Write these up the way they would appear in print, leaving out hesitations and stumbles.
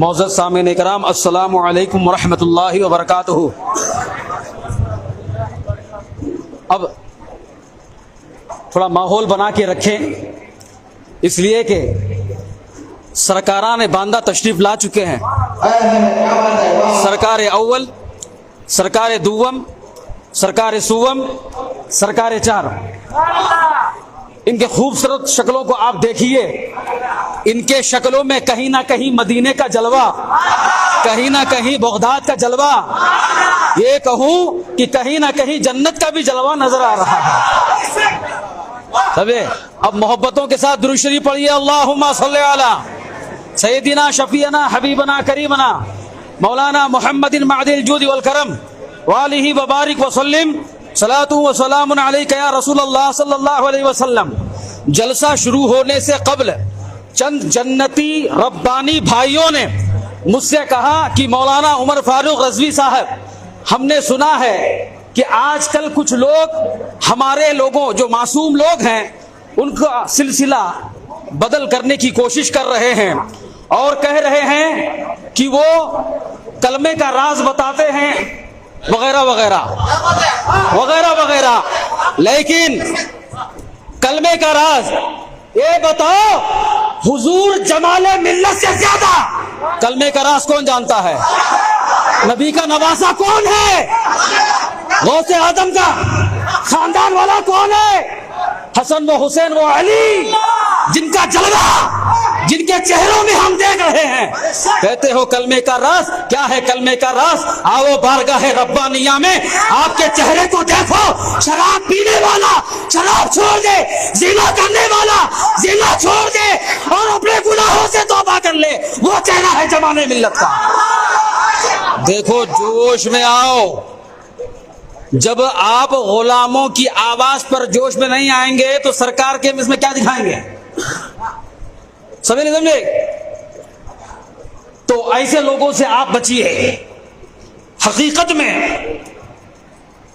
معزز سامعین کرام، السلام علیکم ورحمۃ اللہ وبرکاتہ۔ اب تھوڑا ماحول بنا کے رکھیں، اس لیے کہ سرکاران باندہ تشریف لا چکے ہیں۔ سرکار اول، سرکار دوم، سرکار سوم، سرکار چارم، ان کے خوبصورت شکلوں کو آپ دیکھیے۔ ان کے شکلوں میں کہیں نہ کہیں مدینے کا جلوہ، کہیں نہ کہیں بغداد کا جلوہ، یہ کہوں کہ کہیں نہ کہیں جنت کا بھی جلوہ نظر آ رہا ہے۔ سبے اب محبتوں کے ساتھ درود شریف پڑھیے۔ اللہم صلی علی سیدنا شفیعنا حبیبنا کریمنا مولانا محمد معدن الجود والکرم وآلہ وبارک وسلم، صلاۃ و سلام علیک یا رسول اللہ صلی اللہ علیہ وسلم۔ جلسہ شروع ہونے سے قبل چند جنتی ربانی بھائیوں نے مجھ سے کہا کہ مولانا عمر فاروق رضوی صاحب، ہم نے سنا ہے کہ آج کل کچھ لوگ ہمارے لوگوں جو معصوم لوگ ہیں ان کا سلسلہ بدل کرنے کی کوشش کر رہے ہیں اور کہہ رہے ہیں کہ وہ کلمے کا راز بتاتے ہیں وغیرہ وغیرہ وغیرہ وغیرہ۔ لیکن کلمے کا راز یہ بتاؤ، حضور جمال ملت سے زیادہ کلمے کا راز کون جانتا ہے؟ نبی کا نواسا کون ہے؟ غوث آدم کا خاندان والا کون ہے؟ حسن و حسین و علی، جن کا جلوہ جن کے چہروں میں ہم دیکھ رہے ہیں۔ کہتے ہو کلمے کا راز کیا ہے؟ کلمے کا راز آؤ بارگاہ ربانیہ میں، آپ کے چہرے کو دیکھو، شراب پینے والا شراب چھوڑ دے، زنا کرنے والا زنا چھوڑ دے اور اپنے گناہوں سے توبہ کر لے، وہ چہرہ ہے جمال ملت کا۔ دیکھو جوش میں آؤ، جب آپ غلاموں کی آواز پر جوش میں نہیں آئیں گے تو سرکار کے اس میں کیا دکھائیں گے؟ سمجھ نہیں سمجھے؟ تو ایسے لوگوں سے آپ بچیے۔ حقیقت میں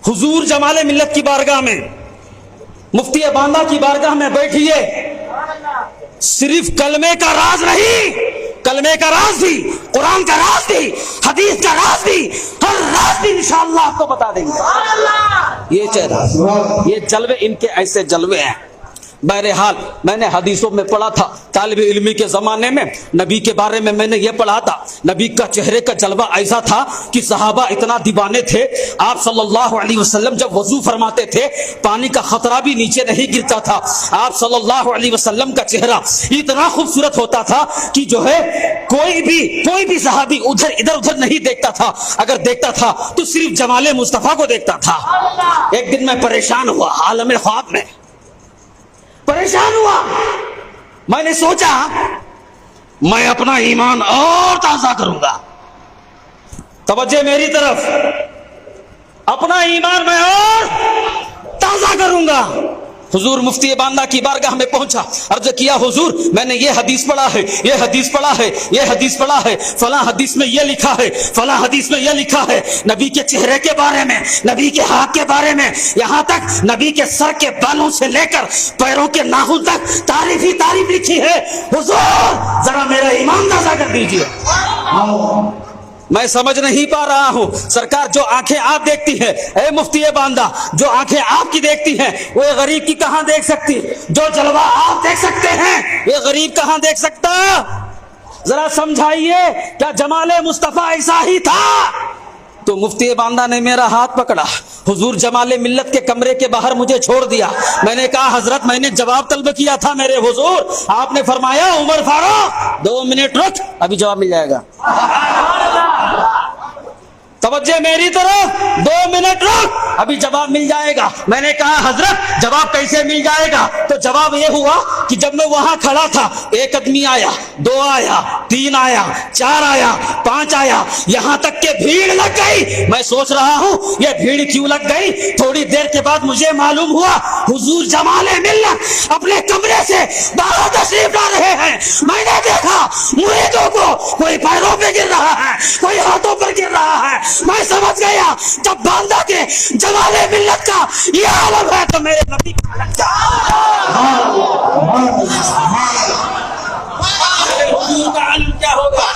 حضور جمال ملت کی بارگاہ میں، مفتی باندہ کی بارگاہ میں بیٹھیے، صرف کلمے کا راز نہیں، کلمے کا راز بھی، قرآن کا راز بھی، حدیث کا راز بھی، ہر راز بھی انشاءاللہ آپ کو بتا دیں گے۔ یہ چہرہ، یہ جلوے ان کے ایسے جلوے ہیں۔ بہرحال میں نے حدیثوں میں پڑھا تھا، طالب علمی کے زمانے میں نبی کے بارے میں میں نے یہ پڑھا تھا، نبی کا چہرے کا جلوہ ایسا تھا کہ صحابہ اتنا دیوانے تھے، آپ صلی اللہ علیہ وسلم جب وضو فرماتے تھے پانی کا خطرہ بھی نیچے نہیں گرتا تھا۔ آپ صلی اللہ علیہ وسلم کا چہرہ اتنا خوبصورت ہوتا تھا کہ جو ہے کوئی بھی صحابی ادھر ادھر نہیں دیکھتا تھا، اگر دیکھتا تھا تو صرف جمال مصطفیٰ کو دیکھتا تھا۔ ایک دن میں پریشان ہوا، عالم خواب میں پریشان ہوا، میں نے سوچا میں اپنا ایمان اور تازہ کروں گا۔ توجہ میری طرف، اپنا ایمان میں اور تازہ کروں گا۔ حضور مفتی باندہ کی بارگاہ میں پہنچا، عرض کیا حضور میں نے یہ حدیث پڑھا ہے، یہ حدیث پڑھا ہے، یہ حدیث پڑھا ہے، فلاں حدیث میں یہ لکھا ہے، فلاں حدیث میں یہ لکھا ہے، نبی کے چہرے کے بارے میں، نبی کے ہاتھ کے بارے میں، یہاں تک نبی کے سر کے بالوں سے لے کر پیروں کے ناخن تک تعریف ہی تعریف لکھی ہے۔ حضور ذرا میرا ایمان تازہ کر دیجیے۔ میں سمجھ نہیں پا رہا ہوں، سرکار جو آنکھیں آپ دیکھتی ہیں، اے مفتی باندہ جو آنکھیں آپ کی دیکھتی ہیں وہ غریب کی کہاں دیکھ سکتی؟ جو جلوہ آپ دیکھ سکتے ہیں یہ غریب کہاں دیکھ سکتا؟ ذرا سمجھائیے، کیا جمال مصطفیٰ ایسا ہی تھا؟ تو مفتی باندہ نے میرا ہاتھ پکڑا، حضور جمال ملت کے کمرے کے باہر مجھے چھوڑ دیا۔ میں نے کہا حضرت میں نے جواب طلب کیا تھا میرے حضور، آپ نے فرمایا عمر فاروق 2 منٹ رک، ابھی جواب مل جائے گا۔ توجہ میری طرف، 2 منٹ رک، ابھی جواب مل جائے گا۔ میں نے کہا حضرت جواب کیسے مل جائے گا؟ تو جواب یہ ہوا کہ جب میں وہاں کھڑا تھا ایک آدمی آیا، 2 آیا، 3 آیا، 4 آیا، 5 آیا، یہاں تک کہ بھیڑ لگ گئی۔ میں سوچ رہا ہوں یہ بھیڑ کیوں لگ گئی؟ تھوڑی دیر کے بعد مجھے معلوم ہوا حضور جمال ملت اپنے کمرے سے باہر تشریف لا رہے ہیں۔ میں نے دیکھا مریدوں کو کوئی پیروں پہ گر رہا ہے، کوئی ہاتھوں پر گر رہا ہے۔ میں سمجھ گیا جب باندہ کے جمال ملت کا یہ عالم ہے تو میرے نبی کا عالم کیا ہوگا؟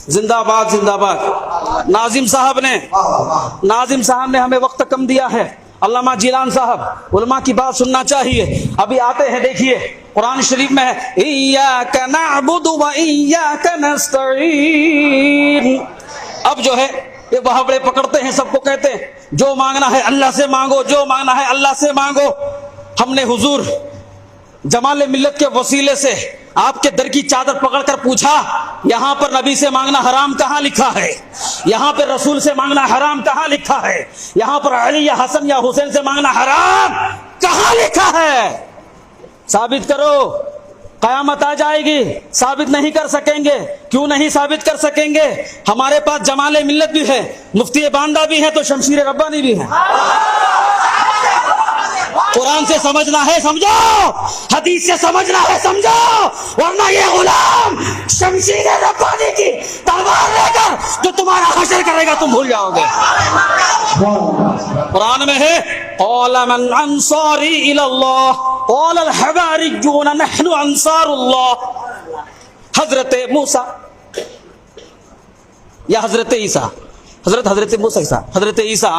زندہ باد زندہ باد. ناظم صاحب نے ہمیں وقت کم دیا ہے. علامہ جیلان صاحب, علماء کی بات سننا چاہیے. ابھی آتے ہیں, دیکھیے قرآن شریف میں ہے ایاک نعبد و ایاک نستعین. اب جو ہے یہ بہاوڑے پکڑتے ہیں, سب کو کہتے ہیں جو مانگنا ہے اللہ سے مانگو, جو مانگنا ہے اللہ سے مانگو. ہم نے حضور جمال ملت کے وسیلے سے آپ کے در کی چادر پکڑ کر پوچھا, یہاں پر نبی سے مانگنا حرام کہاں لکھا ہے؟ یہاں پر رسول سے مانگنا حرام کہاں لکھا ہے؟ یہاں پر علی یا حسن یا حسین سے مانگنا حرام کہاں لکھا ہے؟ ثابت کرو. قیامت آ جائے گی, ثابت نہیں کر سکیں گے. کیوں نہیں ثابت کر سکیں گے؟ ہمارے پاس جمال ملت بھی ہے, مفتی باندہ بھی ہے, تو شمشیر ربانی بھی ہے. قرآن سے سمجھنا ہے سمجھو, حدیث سے سمجھنا ہے سمجھو, ورنہ یہ غلام شمشیر ربانی کی تلوار لے کر جو تمہارا حشر کرے گا تم بھول جاؤ گے. قرآن میں ہے قال من انصاری الی اللہ قال الحواریون نحن انصار اللہ. حضرت موسیٰ یا حضرت عیسیٰ, حضرت موسیٰ حضرت عیسیٰ,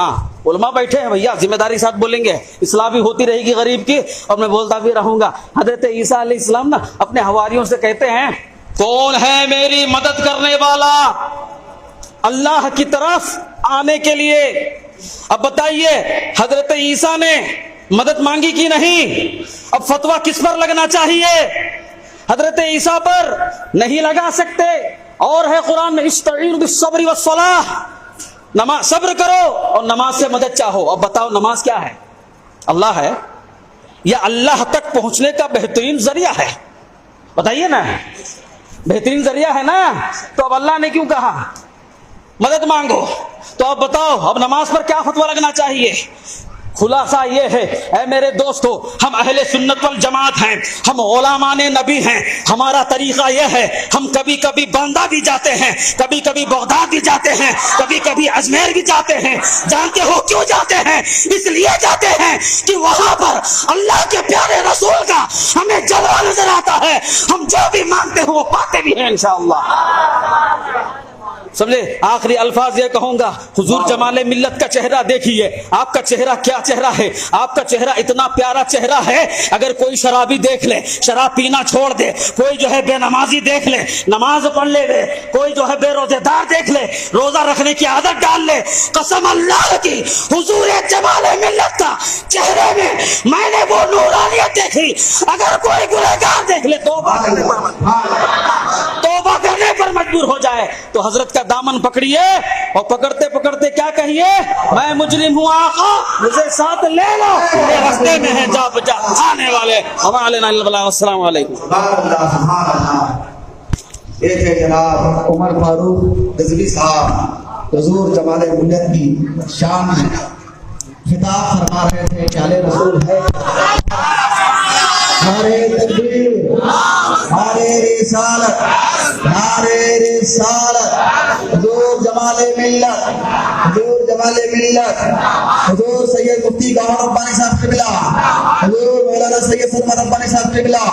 علماء بیٹھے ہیں بھیا, ذمہ داری ساتھ بولیں گے, اصلاح بھی ہوتی رہے گی غریب کی, اور میں بولتا بھی رہوں گا. حضرت عیسیٰ علیہ السلام نا اپنے حواریوں سے کہتے ہیں کون ہے میری مدد کرنے والا اللہ کی طرف آنے کے لیے؟ اب بتائیے حضرت عیسیٰ نے مدد مانگی کی نہیں؟ اب فتویٰ کس پر لگنا چاہیے؟ حضرت عیسیٰ پر نہیں لگا سکتے. اور ہے قرآن میں استعینوا بالصبر والصلاۃ, نماز صبر کرو اور نماز سے مدد چاہو. اب بتاؤ نماز کیا ہے؟ اللہ ہے یا اللہ تک پہنچنے کا بہترین ذریعہ ہے؟ بتائیے نا, بہترین ذریعہ ہے نا. تو اب اللہ نے کیوں کہا مدد مانگو؟ تو اب بتاؤ اب نماز پر کیا فتویٰ لگنا چاہیے؟ خلاصہ یہ ہے اے میرے دوستو, ہم اہل سنت والجماعت ہیں, ہم غلامان نبی ہیں. ہمارا طریقہ یہ ہے, ہم کبھی کبھی باندہ بھی جاتے ہیں, کبھی کبھی بغداد بھی جاتے ہیں, کبھی کبھی اجمیر بھی جاتے ہیں. جانتے ہو کیوں جاتے ہیں؟ اس لیے جاتے ہیں کہ وہاں پر اللہ کے پیارے رسول کا ہمیں جلوہ نظر آتا ہے. ہم جو بھی مانگتے ہیں وہ پاتے بھی ہیں انشاءاللہ. سمجھے؟ آخری الفاظ یہ کہوں گا, حضور جمال ملت کا چہرہ دیکھیے. آپ کا چہرہ کیا چہرہ ہے؟ آپ کا چہرہ اتنا پیارا چہرہ ہے, اگر کوئی شرابی دیکھ لے شراب پینا چھوڑ دے, کوئی جو ہے بے نمازی دیکھ لے نماز پڑھ لے, کوئی جو ہے بے روزے دار دیکھ لے روزہ رکھنے کی عادت ڈال لے, قسم اللہ کی حضور جمال ملت کا چہرے میں نے وہ نورانیت دیکھی. اگر کوئی گنہگار دیکھ لے توبہ کرنے پر مجبور ہو جائے تو حضرت کا دامن پکڑیے اور پکڑتے پکڑتے کیا کہیے, میں مجرم ہوں آقا مجھے ساتھ لے لو, یہ راستے میں ہے جا بجا آنے والے. السلام علیکم. ایک ہے جناب عمر فاروق رضوی صاحب, حضور جمال ملت کی شان میں خطاب فرما رہے تھے کہ علیہ رسول ہے نعرے تکبیر, نعرے رسالت, نعرے رسالت. حضور جمال ملت, حضور جمال ملت, حضور سید مفتی گوہر ربانی صاحب قبلہ, حضور مولانا سید سلمان ربانی صاحب قبلہ,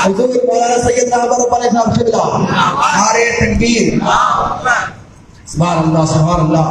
حضور مولانا سید رحمت ربانی صاحب قبلہ. نعرے تکبیر, سبحان اللہ سبحان اللہ.